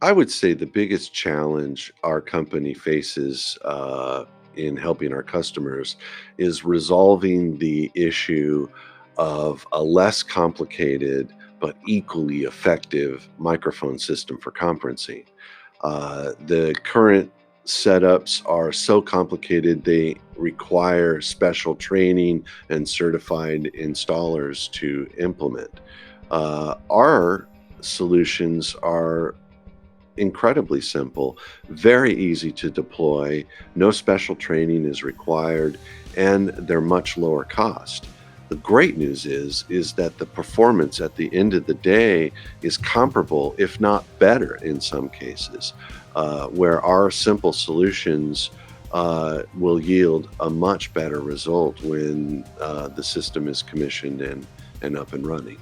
I would say the biggest challenge our company faces in helping our customers is resolving the issue of a less complicated but equally effective microphone system for conferencing. The current setups are so complicated, they require special training and certified installers to implement. Our solutions are incredibly simple, very easy to deploy, no special training is required, and they're much lower cost. The great news is that the performance at the end of the day is comparable, if not better in some cases, where our simple solutions will yield a much better result when the system is commissioned and up and running.